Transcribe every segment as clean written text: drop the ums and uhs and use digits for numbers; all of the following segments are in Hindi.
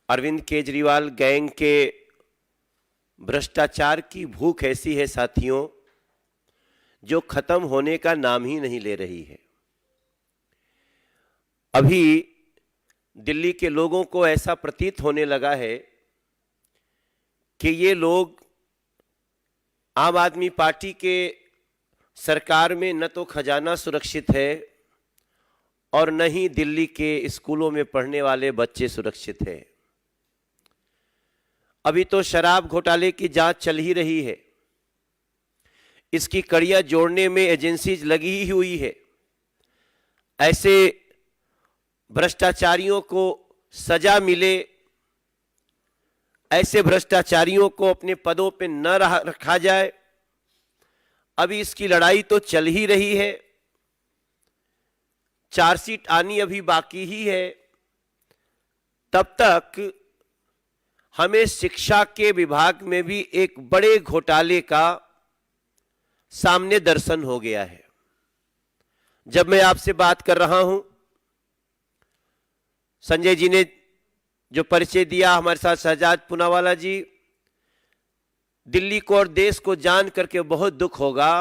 अरविंद केजरीवाल गैंग के भ्रष्टाचार की भूख ऐसी है साथियों, जो खत्म होने का नाम ही नहीं ले रही है। अभी दिल्ली के लोगों को ऐसा प्रतीत होने लगा है कि ये लोग आम आदमी पार्टी के सरकार में न तो खजाना सुरक्षित है और न ही दिल्ली के स्कूलों में पढ़ने वाले बच्चे सुरक्षित हैं। अभी तो शराब घोटाले की जांच चल ही रही है, इसकी कड़ियां जोड़ने में एजेंसीज लगी ही हुई है। ऐसे भ्रष्टाचारियों को सजा मिले, ऐसे भ्रष्टाचारियों को अपने पदों पे न रखा जाए, अभी इसकी लड़ाई तो चल ही रही है। चार्जशीट आनी अभी बाकी ही है। तब तक हमें शिक्षा के विभाग में भी एक बड़े घोटाले का सामने दर्शन हो गया है। जब मैं आपसे बात कर रहा हूं, संजय जी ने जो परिचय दिया, हमारे साथ शहजाद पूनावाला जी, दिल्ली को और देश को जान करके बहुत दुख होगा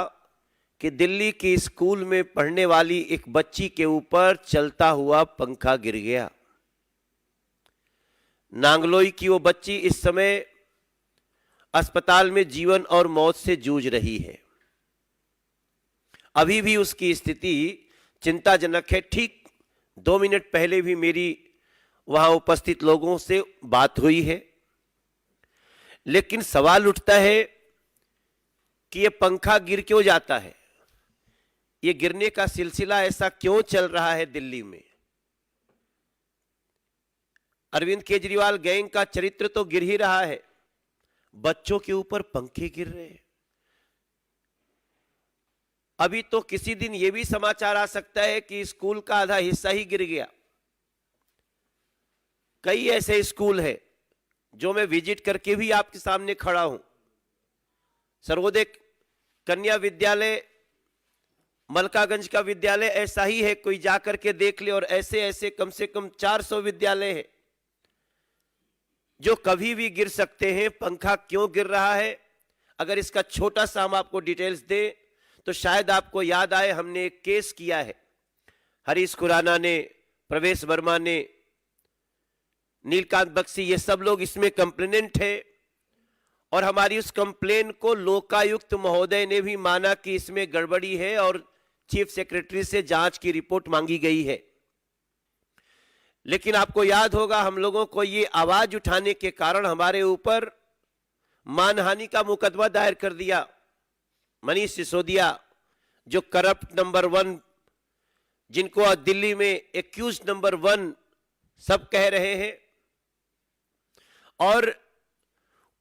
कि दिल्ली की स्कूल में पढ़ने वाली एक बच्ची के ऊपर चलता हुआ पंखा गिर गया। नांगलोई की वो बच्ची इस समय अस्पताल में जीवन और मौत से जूझ रही है। अभी भी उसकी स्थिति चिंताजनक है। ठीक 2 मिनट पहले भी मेरी वहां उपस्थित लोगों से बात हुई है। लेकिन सवाल उठता है कि यह पंखा गिर क्यों जाता है, यह गिरने का सिलसिला ऐसा क्यों चल रहा है दिल्ली में। अरविंद केजरीवाल गैंग का चरित्र तो गिर ही रहा है, बच्चों के ऊपर पंखे गिर रहे हैं। अभी तो किसी दिन यह भी समाचार आ सकता है कि स्कूल का आधा हिस्सा ही गिर गया। कई ऐसे स्कूल हैं जो मैं विजिट करके भी आपके सामने खड़ा हूं। सर्वोदय कन्या विद्यालय, मलकागंज का विद्यालय ऐसा ही है, कोई जाकर के देख ले। और ऐसे ऐसे कम से कम 400 विद्यालय हैं जो कभी भी गिर सकते हैं। पंखा क्यों गिर रहा है, अगर इसका छोटा सा हम आपको डिटेल्स दें तो शायद आपको याद आए, हमने एक केस किया है। हरीश खुराना ने, प्रवेश वर्मा ने, नीलकांत बख्शी, ये सब लोग इसमें कंप्लेनेंट है। और हमारी उस कंप्लेन को लोकायुक्त महोदय ने भी माना कि इसमें गड़बड़ी है और चीफ सेक्रेटरी से जांच की रिपोर्ट मांगी गई है। लेकिन आपको याद होगा, हम लोगों को ये आवाज उठाने के कारण हमारे ऊपर मानहानि का मुकदमा दायर कर दिया। मनीष सिसोदिया, जो करप्ट नंबर 1, जिनको दिल्ली में एक्यूज नंबर 1 सब कह रहे हैं। और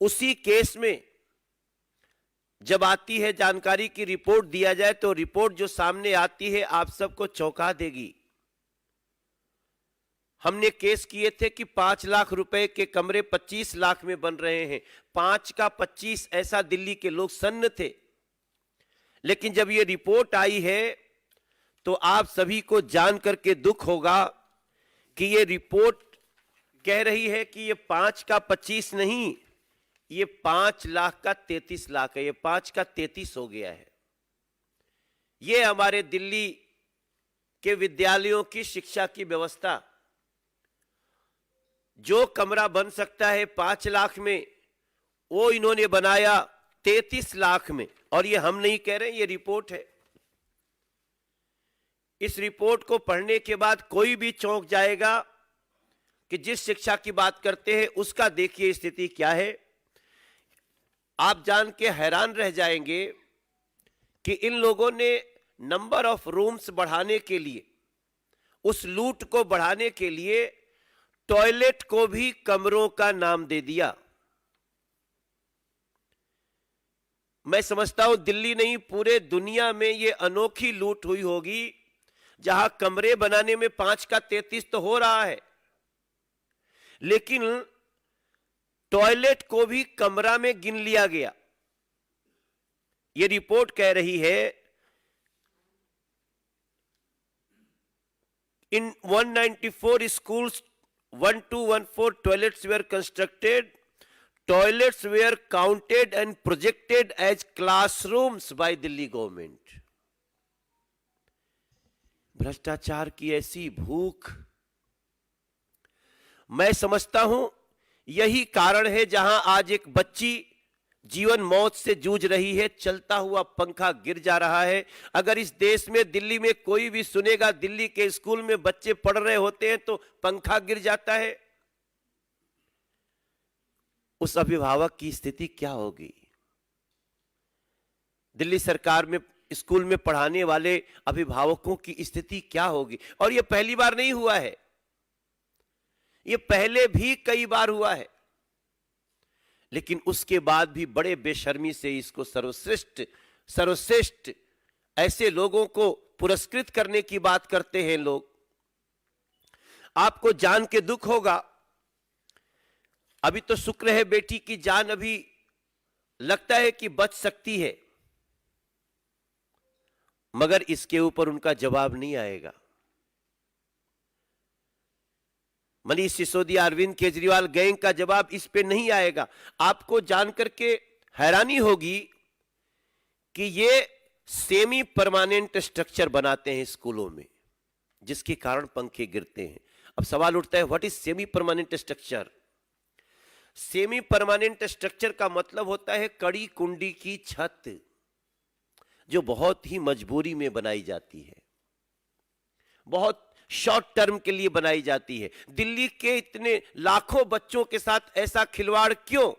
उसी केस में जब आती है जानकारी की रिपोर्ट दिया जाए, तो रिपोर्ट जो सामने आती है आप सबको चौंका देगी। हमने केस किए थे कि 5 लाख रुपए के कमरे 25 लाख में बन रहे हैं। 5 का 25, ऐसा दिल्ली के लोग सन्न थे। लेकिन जब ये रिपोर्ट आई है तो आप सभी को जान करके दुख होगा कि ये रिपोर्ट कह रही है कि ये 5 का 25 नहीं, ये 5 लाख का 33 लाख है। ये 5 का 33 हो गया है। ये हमारे दिल्ली के विद्यालयों की शिक्षा की व्यवस्था, जो कमरा बन सकता है 5 लाख में, वो इन्होंने बनाया 33 लाख में। और ये हम नहीं कह रहे, ये रिपोर्ट है। इस रिपोर्ट को पढ़ने के बाद कोई भी चौंक जाएगा कि जिस शिक्षा की बात करते हैं उसका देखिए स्थिति क्या है। आप जान के हैरान रह जाएंगे कि इन लोगों ने नंबर ऑफ रूम्स बढ़ाने के लिए, उस लूट को बढ़ाने के लिए, टॉयलेट को भी कमरों का नाम दे दिया। मैं समझता हूं दिल्ली नहीं, पूरे दुनिया में यह अनोखी लूट हुई होगी जहां कमरे बनाने में 5 का 33 तो हो रहा है, लेकिन टॉयलेट को भी कमरा में गिन लिया गया। यह रिपोर्ट कह रही है in 194 schools 1214 toilets were constructed. Toilets were counted and projected as classrooms by Delhi government. भ्रष्टाचार की ऐसी भूख, मैं समझता हूं यही कारण है जहां आज एक बच्ची जीवन मौत से जूझ रही है, चलता हुआ पंखा गिर जा रहा है। अगर इस देश में, दिल्ली में कोई भी सुनेगा दिल्ली के स्कूल में बच्चे पढ़ रहे होते हैं तो पंखा गिर जाता है, उस अभिभावक की स्थिति क्या होगी? दिल्ली सरकार में स्कूल में पढ़ाने वाले अभिभावकों की स्थिति क्या होगी? और यह पहली बार नहीं हुआ है, यह पहले भी कई बार हुआ है, लेकिन उसके बाद भी बड़े बेशर्मी से इसको सर्वश्रेष्ठ ऐसे लोगों को पुरस्कृत करने की बात करते हैं लोग। आपको जान के दुख होगा, अभी तो शुक्र है बेटी की जान अभी लगता है कि बच सकती है, मगर इसके ऊपर उनका जवाब नहीं आएगा। मनीष सिसोदिया, अरविंद केजरीवाल गैंग का जवाब इस पे नहीं आएगा। आपको जानकर के हैरानी होगी कि ये सेमी परमानेंट स्ट्रक्चर बनाते हैं स्कूलों में, जिसके कारण पंखे गिरते हैं। अब सवाल उठता है, what is semi permanent structure? Semi permanent structure का मतलब होता है कड़ी कुंडी की छत, जो बहुत ही मजबूरी में बनाई जाती है, बहुत शॉर्ट टर्म के लिए बनाई जाती है। दिल्ली के इतने लाखों बच्चों के साथ ऐसा खिलवाड़ क्यों?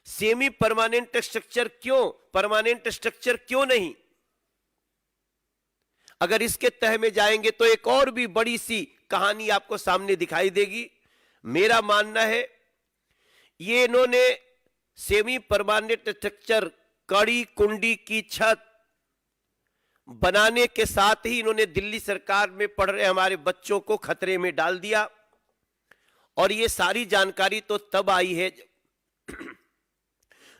सेमी परमानेंट स्ट्रक्चर क्यों, परमानेंट स्ट्रक्चर क्यों नहीं? अगर इसके तह में जाएंगे तो एक और भी बड़ी सी कहानी आपको सामने दिखाई देगी। मेरा मानना है ये इन्होंने सेमी परमानेंट स्ट्रक्चर, कड़ी कुंडी की छत बनाने के साथ ही इन्होंने दिल्ली सरकार में पढ़ रहे हमारे बच्चों को खतरे में डाल दिया। और ये सारी जानकारी तो तब आई है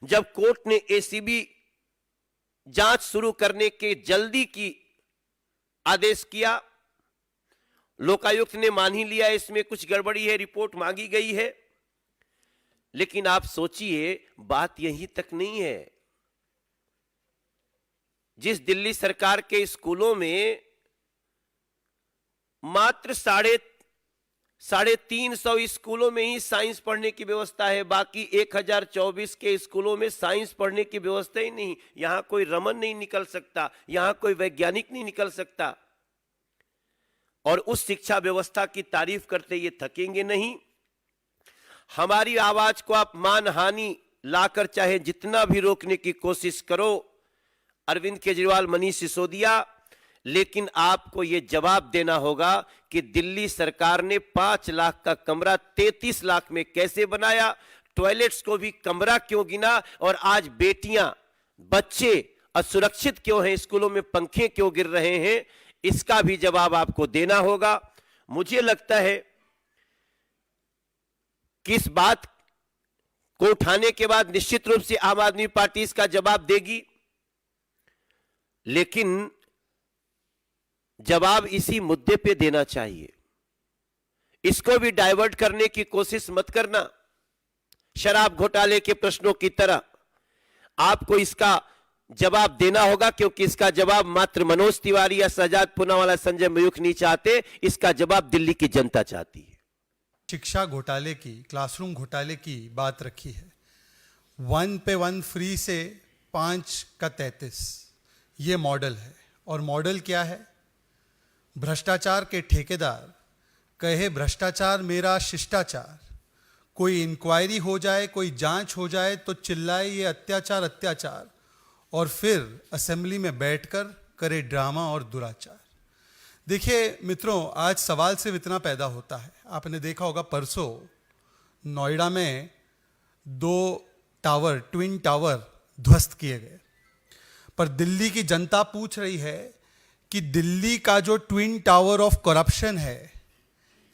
जब कोर्ट ने एसीबी जांच शुरू करने के जल्दी की आदेश किया। लोकायुक्त ने मान ही लिया इसमें कुछ गड़बड़ी है, रिपोर्ट मांगी गई है। लेकिन आप सोचिए, बात यहीं तक नहीं है। जिस दिल्ली सरकार के स्कूलों में मात्र 350 स्कूलों में ही साइंस पढ़ने की व्यवस्था है, बाकी 1024 के स्कूलों में साइंस पढ़ने की व्यवस्था ही नहीं। यहां कोई रमन नहीं निकल सकता, यहां कोई वैज्ञानिक नहीं निकल सकता। और उस शिक्षा व्यवस्था की तारीफ करते ये थकेंगे नहीं। हमारी आवाज को आप मानहानि लाकर चाहे जितना भी रोकने की कोशिश करो, अरविंद केजरीवाल, मनीष सिसोदिया, लेकिन आपको यह जवाब देना होगा कि दिल्ली सरकार ने 5 लाख का कमरा 33 लाख में कैसे बनाया, टॉयलेट्स को भी कमरा क्यों गिना, और आज बेटियां, बच्चे असुरक्षित क्यों हैं, स्कूलों में पंखे क्यों गिर रहे हैं, इसका भी जवाब आपको देना होगा। मुझे लगता है कि इस बात को उठाने के बाद निश्चित रूप से आम आदमी पार्टी इसका जवाब देगी, लेकिन जवाब इसी मुद्दे पे देना चाहिए। इसको भी डाइवर्ट करने की कोशिश मत करना, शराब घोटाले के प्रश्नों की तरह। आपको इसका जवाब देना होगा, क्योंकि इसका जवाब मात्र मनोज तिवारी या शहजाद पूनावाला, संजय मयूख नहीं चाहते, इसका जवाब दिल्ली की जनता चाहती है। शिक्षा घोटाले की, क्लासरूम घोटाले की बात रखी है। 1 पे 1 फ्री से 5 का 33, ये मॉडल है। और मॉडल क्या है? भ्रष्टाचार के ठेकेदार कहे भ्रष्टाचार मेरा शिष्टाचार, कोई इंक्वायरी हो जाए, कोई जांच हो जाए तो चिल्लाए ये अत्याचार अत्याचार, और फिर असेंबली में बैठकर करे ड्रामा और दुराचार। देखिए मित्रों, आज सवाल सिर्फ इतना पैदा होता है। आपने देखा होगा परसों नोएडा में 2 टावर, ट्विन टावर ध्वस्त किए गए। पर दिल्ली की जनता पूछ रही है कि दिल्ली का जो ट्विन टावर ऑफ करप्शन है,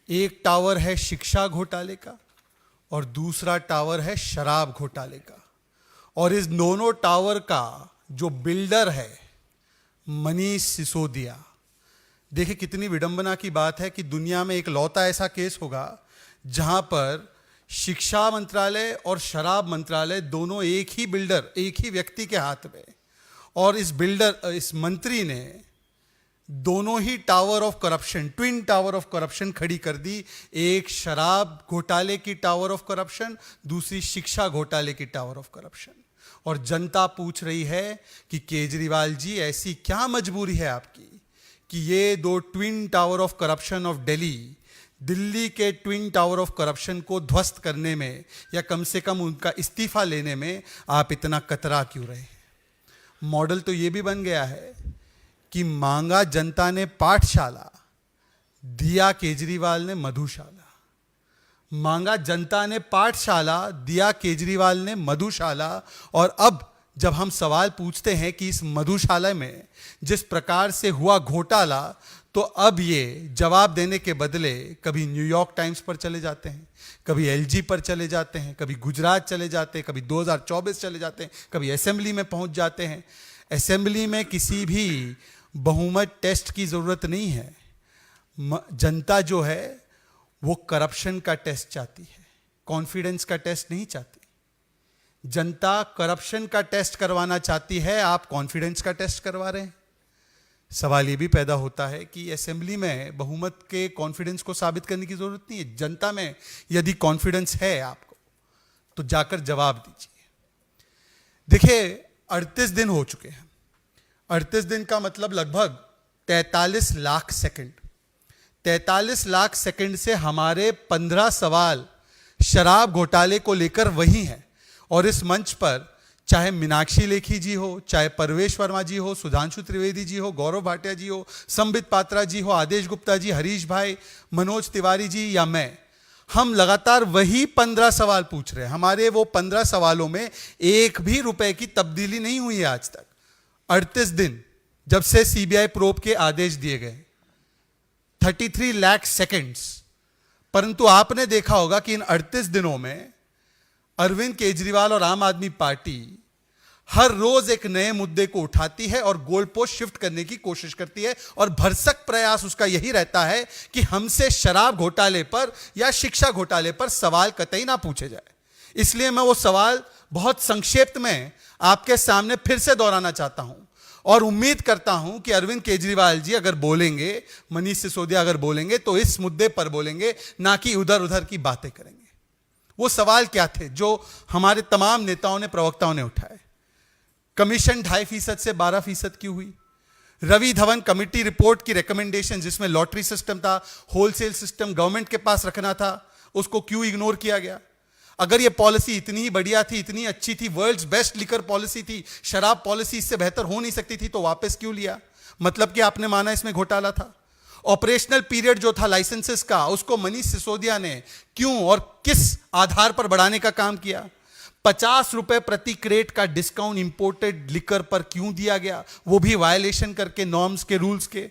एक टावर है शिक्षा घोटाले का और दूसरा टावर है शराब घोटाले का। और इस दोनों टावर का जो बिल्डर है मनीष सिसोदिया, देखिए कितनी विडंबना की बात है कि दुनिया में एक लौता ऐसा केस होगा जहां पर शिक्षा मंत्रालय और शराब मंत्रालय दोनों एक ही बिल्डर, एक ही व्यक्ति के हाथ में, और इस मंत्री ने दोनों ही tower of corruption, twin tower of corruption खड़ी कर दी। एक शराब घोटाले की टावर ऑफ करप्शन, दूसरी शिक्षा घोटाले की टावर ऑफ करप्शन। और जनता पूछ रही है कि केजरीवाल जी ऐसी क्या मजबूरी है आपकी कि ये दो twin tower of corruption of Delhi के ट्विन टावर ऑफ करप्शन को ध्वस्त करने में या कम से कम उनका इस्तीफा लेने में आप इतना कतरा क्यों रहे हैं? मॉडल तो ये भी बन गया है कि मांगा जनता ने पाठशाला, दिया केजरीवाल ने मधुशाला। मांगा जनता ने पाठशाला, दिया केजरीवाल ने मधुशाला। और अब जब हम सवाल पूछते हैं कि इस मधुशाला में जिस प्रकार से हुआ घोटाला, तो अब ये जवाब देने के बदले कभी न्यूयॉर्क टाइम्स पर चले जाते हैं, कभी एलजी पर चले जाते हैं, कभी गुजरात चले जाते हैं, कभी 2024 चले जाते हैं, कभी असेंबली में पहुंच जाते हैं। असेंबली में किसी भी बहुमत टेस्ट की जरूरत नहीं है। जनता जो है वो करप्शन का टेस्ट चाहती है, कॉन्फिडेंस का टेस्ट नहीं चाहती। जनता करप्शन का टेस्ट करवाना चाहती है, आप कॉन्फिडेंस का टेस्ट करवा रहे हैं। सवाल ये भी पैदा होता है कि असेंबली में बहुमत के कॉन्फिडेंस को साबित करने की जरूरत नहीं है। जनता में यदि कॉन्फिडेंस है आपको तो जाकर जवाब दीजिए। देखिए 38 दिन हो चुके हैं। 38 दिन का मतलब लगभग 43 लाख सेकंड। 43 लाख सेकंड से हमारे 15 सवाल शराब घोटाले को लेकर वही हैं। और इस मंच पर चाहे मीनाक्षी लेखी जी हो, चाहे परवेश वर्मा जी हो, सुधांशु त्रिवेदी जी हो, गौरव भाटिया जी हो, संबित पात्रा जी हो, आदेश गुप्ता जी, हरीश भाई, मनोज तिवारी जी या मैं, हम लगातार वही 15 सवाल पूछ रहे हैं। हमारे वो 15 सवालों में एक भी रुपए की तब्दीली नहीं हुई है आज तक। 38 दिन जब से सीबीआई प्रोब के आदेश दिए गए, 33 लाख सेकंड्स। परंतु आपने देखा होगा कि इन 38 दिनों में अरविंद केजरीवाल और आम आदमी पार्टी हर रोज एक नए मुद्दे को उठाती है और गोल पोस्ट शिफ्ट करने की कोशिश करती है। और भरसक प्रयास उसका यही रहता है कि हमसे शराब घोटाले पर या शिक्षा घोटाले पर सवाल कतई ना पूछे जाए। इसलिए मैं वो सवाल बहुत संक्षेप में आपके सामने फिर से दोहराना चाहता हूं और उम्मीद करता हूं कि अरविंद केजरीवाल जी अगर बोलेंगे, मनीष सिसोदिया अगर बोलेंगे तो इस मुद्दे पर बोलेंगे, ना कि उधर उधर की बातें करेंगे। वो सवाल क्या थे जो हमारे तमाम नेताओं ने, प्रवक्ताओं ने उठाए? कमीशन 2.5% से 12% क्यों हुई? रवि धवन कमेटी रिपोर्ट की रिकमेंडेशन, जिसमें लॉटरी सिस्टम था, होलसेल सिस्टम गवर्नमेंट के पास रखना था, उसको क्यों इग्नोर किया गया? अगर ये पॉलिसी इतनी ही बढ़िया थी, इतनी अच्छी थी, वर्ल्ड्स बेस्ट लिकर पॉलिसी थी, शराब पॉलिसी इससे बेहतर हो नहीं सकती थी, तो वापस क्यों लिया? मतलब कि आपने माना इसमें घोटाला था। ऑपरेशनल पीरियड जो था लाइसेंसेस का, उसको मनीष सिसोदिया ने क्यों और किस आधार पर बढ़ाने का काम किया? 50 रुपए प्रति क्रेट का डिस्काउंट इंपोर्टेड लिकर पर क्यों दिया गया, वो भी वायलेशन करके, नॉर्म्स के, रूल्स के?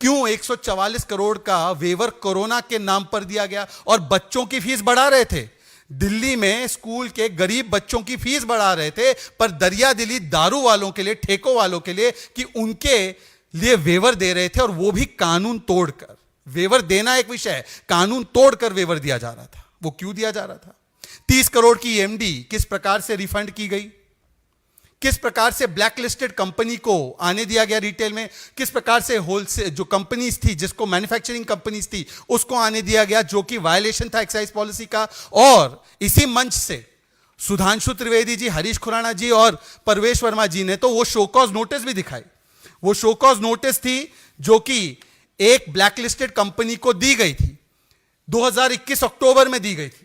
क्यों 144 करोड़ का वेवर कोरोना के नाम पर दिया गया? और बच्चों की फीस बढ़ा रहे थे, दिल्ली में स्कूल के गरीब बच्चों की फीस बढ़ा रहे थे, पर दरिया दिली दारू वालों के लिए, ठेकों वालों के लिए कि उनके लिए वेवर दे रहे थे, और वो भी कानून तोड़कर। वेवर देना एक विषय है, कानून तोड़कर वेवर दिया जा रहा था। वो क्यों दिया जा रहा था? 30 करोड़ की एमडी किस प्रकार से रिफंड की गई? किस प्रकार से ब्लैक लिस्टेड कंपनी को आने दिया गया रिटेल में? किस प्रकार से होलसेल जो कंपनीज थी, जिसको मैन्युफैक्चरिंग कंपनीज थी, उसको आने दिया गया, जो कि वायलेशन था एक्साइज पॉलिसी का? और इसी मंच से सुधांशु त्रिवेदी जी, हरीश खुराना जी और परवेश वर्मा जी ने तो वो शोकॉज नोटिस भी दिखाई। वो शोकॉज नोटिस थी जो कि एक ब्लैकलिस्टेड कंपनी को दी गई थी, 2021 अक्टूबर में दी गई थी,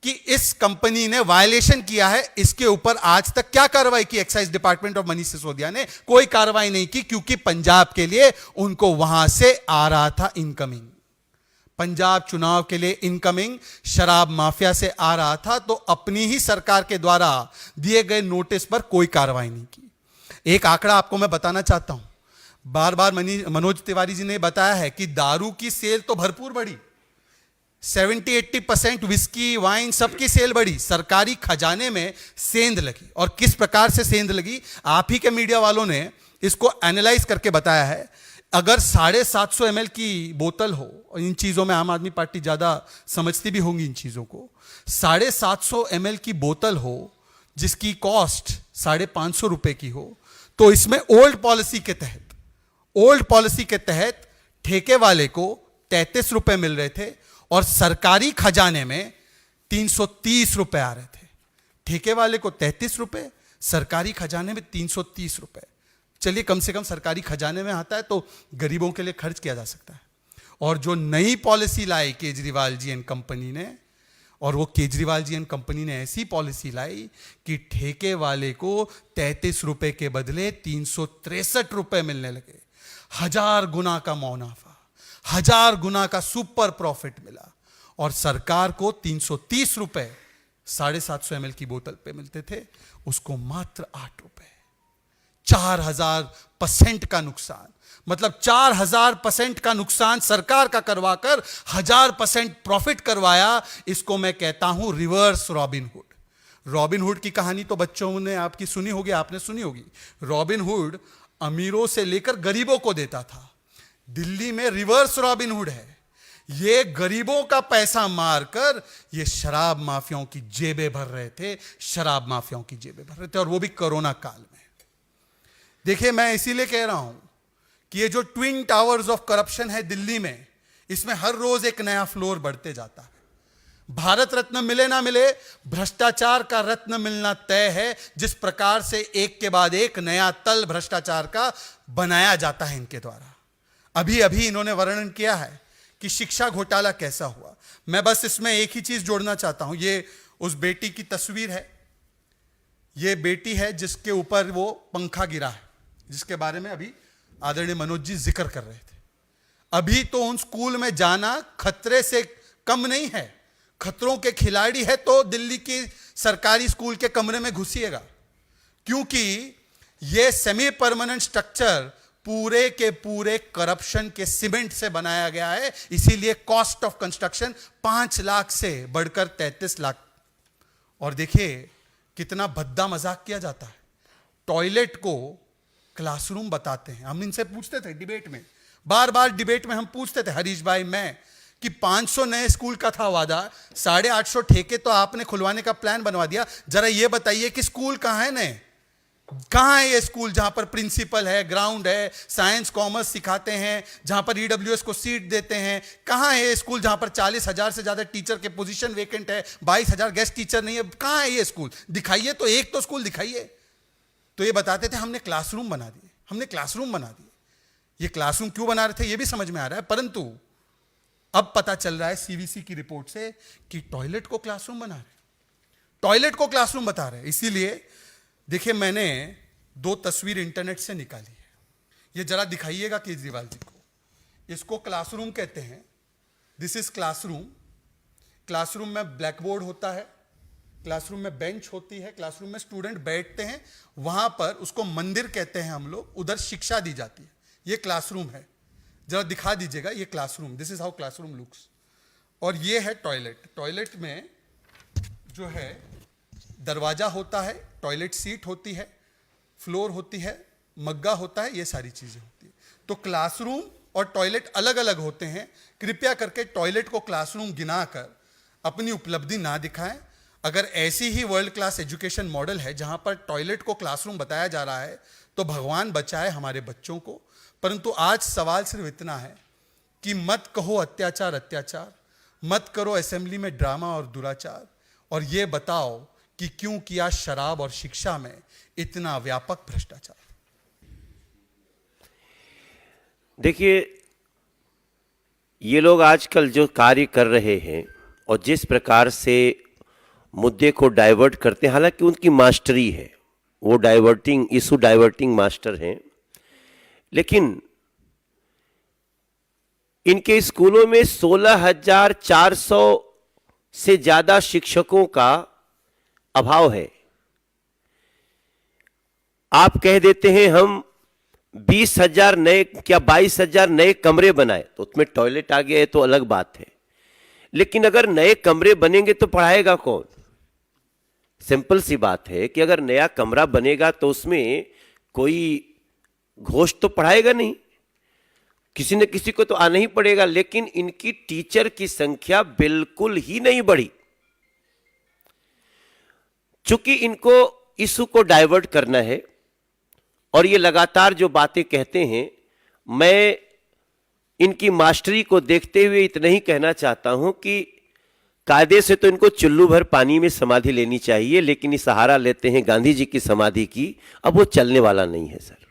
कि इस कंपनी ने वायलेशन किया है। इसके ऊपर आज तक क्या कार्रवाई की एक्साइज डिपार्टमेंट और मनीष सिसोदिया ने? कोई कार्रवाई नहीं की, क्योंकि पंजाब के लिए उनको वहां से आ रहा था इनकमिंग। पंजाब चुनाव के लिए इनकमिंग शराब माफिया से आ रहा था, तो अपनी ही सरकार के द्वारा दिए गए नोटिस पर कोई कार्रवाई नहीं की। एक आंकड़ा आपको मैं बताना चाहता हूं, बार बार मनोज तिवारी जी ने बताया है कि दारू की सेल तो भरपूर बढ़ी, 70-80% विस्की, वाइन, सबकी सेल बढ़ी, सरकारी खजाने में सेंध लगी। और किस प्रकार से सेंध लगी, आप ही के मीडिया वालों ने इसको एनालाइज करके बताया है। अगर 750 ml की बोतल हो, और इन चीजों में आम आदमी पार्टी ज्यादा समझती भी होंगी इन चीजों को, 750 ml की बोतल हो जिसकी कॉस्ट 550 रुपए की हो, तो इसमें ओल्ड पॉलिसी के तहत ठेके वाले को 33 रुपए मिल रहे थे और सरकारी खजाने में 330 रुपए आ रहे थे। ठेके वाले को 33 रुपए, सरकारी खजाने में 330 रुपए। चलिए, कम से कम सरकारी खजाने में आता है तो गरीबों के लिए खर्च किया जा सकता है। और जो नई पॉलिसी लाई केजरीवाल जी एंड कंपनी ने, और वो केजरीवाल जी एंड कंपनी ने ऐसी पॉलिसी लाई कि ठेके वाले को 33 रुपए के बदले 363 रुपए मिलने लगे। 1000 गुना का मुनाफा, 1000 गुना का सुपर प्रॉफिट मिला। और सरकार को 330 रुपए 750 ml की बोतल पे मिलते थे, उसको मात्र 8 रुपए। 4000% का नुकसान, मतलब 4000% का नुकसान सरकार का करवाकर 1000% प्रॉफिट करवाया। इसको मैं कहता हूं रिवर्स रॉबिनहुड। रॉबिनहुड की कहानी तो बच्चों ने आपकी सुनी होगी, आपने सुनी होगी। रॉबिनहुड अमीरों से लेकर गरीबों को देता था। दिल्ली में रिवर्स रॉबिनहुड है। ये गरीबों का पैसा मारकर ये शराब माफियाओं की जेबें भर रहे थे, शराब माफियाओं की जेबें भर रहे थे, और वो भी कोरोना काल में। देखिए, मैं इसीलिए कह रहा हूं कि ये जो ट्विन टावर्स ऑफ करप्शन है दिल्ली में, इसमें हर रोज एक नया फ्लोर बढ़ते जाता है। भारत रत्न मिले ना मिले, भ्रष्टाचार का रत्न मिलना तय है। जिस प्रकार से एक के बाद एक नया तल भ्रष्टाचार का बनाया जाता है इनके द्वारा। अभी अभी इन्होंने वर्णन किया है कि शिक्षा घोटाला कैसा हुआ। मैं बस इसमें एक ही चीज जोड़ना चाहता हूं। ये उस बेटी की तस्वीर है। ये बेटी है जिसके ऊपर वो पंखा गिरा है, जिसके बारे में अभी आदरणीय मनोज जी जिक्र कर रहे थे। अभी तो उन स्कूल में जाना खतरे से कम नहीं है। खतरों के खिलाड़ी है तो दिल्ली की सरकारी स्कूल के कमरे में घुसिएगा, क्योंकि यह सेमी परमानेंट स्ट्रक्चर पूरे के पूरे करप्शन के सीमेंट से बनाया गया है। इसीलिए कॉस्ट ऑफ कंस्ट्रक्शन 5 लाख से बढ़कर 33 लाख। और देखिए कितना भद्दा मजाक किया जाता है। टॉयलेट को क्लासरूम बताते हैं। हम इनसे पूछते थे डिबेट में, बार बार डिबेट में हम पूछते थे, हरीश भाई मैं, कि 500 नए स्कूल का था वादा, 850 ठेके तो आपने खुलवाने का प्लान बनवा दिया। जरा ये बताइए कि स्कूल कहां है नए? कहां है ये स्कूल जहां पर प्रिंसिपल है, ग्राउंड है, साइंस कॉमर्स सिखाते हैं, जहां पर ईडब्ल्यूएस को सीट देते हैं? कहां है ये स्कूल जहां पर 40,000 से ज्यादा टीचर के पोजीशन वेकेंट है, 22,000 गेस्ट टीचर नहीं है? कहां है ये स्कूल? दिखाइए तो, एक तो स्कूल दिखाइए। तो ये बताते थे हमने क्लासरूम बना दिए, हमने क्लासरूम बना दिए। ये क्लासरूम क्यों बना रहे थे ये भी समझ में आ रहा है, परंतु अब पता चल रहा है सीवीसी की रिपोर्ट से कि टॉयलेट को क्लासरूम बना रहे, टॉयलेट को क्लासरूम बता रहे। इसीलिए देखिए, मैंने 2 तस्वीर इंटरनेट से निकाली है। ये जरा दिखाइएगा केजरीवाल जी को। इसको क्लासरूम कहते हैं। This is classroom. क्लासरूम में ब्लैक बोर्ड होता है, क्लासरूम में बेंच होती है, क्लासरूम में स्टूडेंट बैठते हैं, वहां पर उसको मंदिर कहते हैं हम लोग, उधर शिक्षा दी जाती है। ये क्लासरूम है। जरा दिखा दीजिएगा ये classroom. This is how classroom looks. और ये है टॉयलेट। टॉयलेट में जो है दरवाजा होता है, टॉयलेट सीट होती है, फ्लोर होती है, मग्गा होता है, ये सारी चीजें होती है। तो क्लासरूम और टॉयलेट अलग अलग होते हैं। कृपया करके टॉयलेट को क्लासरूम गिनाकर अपनी उपलब्धि ना दिखाएं। अगर ऐसी ही वर्ल्ड क्लास एजुकेशन मॉडल है जहां पर टॉयलेट को क्लासरूम बताया जा रहा है, तो भगवान बचाए हमारे बच्चों को। परंतु आज सवाल सिर्फ इतना है कि मत कहो अत्याचार अत्याचार, मत करो असेंबली में ड्रामा और दुराचार, और ये बताओ कि क्यों किया शराब और शिक्षा में इतना व्यापक भ्रष्टाचार। देखिए, ये लोग आजकल जो कार्य कर रहे हैं और जिस प्रकार से मुद्दे को डाइवर्ट करते हैं, हालांकि उनकी मास्टरी है, वो इशू डाइवर्टिंग मास्टर हैं, लेकिन इनके स्कूलों में 16,400 से ज्यादा शिक्षकों का अभाव है। आप कह देते हैं हम 20,000 नए क्या 22,000 नए कमरे बनाए, तो उसमें टॉयलेट आ गया है तो अलग बात है, लेकिन अगर नए कमरे बनेंगे तो पढ़ाएगा कौन? सिंपल सी बात है कि अगर नया कमरा बनेगा तो उसमें कोई घोष तो पढ़ाएगा नहीं। किसी न किसी को तो आना ही पड़ेगा, लेकिन इनकी टीचर की संख्या बिल्कुल ही नहीं बढ़ी। चूंकि इनको इशू को डाइवर्ट करना है और ये लगातार जो बातें कहते हैं, मैं इनकी मास्टरी को देखते हुए इतना ही कहना चाहता हूं कि कायदे से तो इनको चुल्लू भर पानी में समाधि लेनी चाहिए, लेकिन ये सहारा लेते हैं गांधी जी की समाधि की। अब वो चलने वाला नहीं है सर।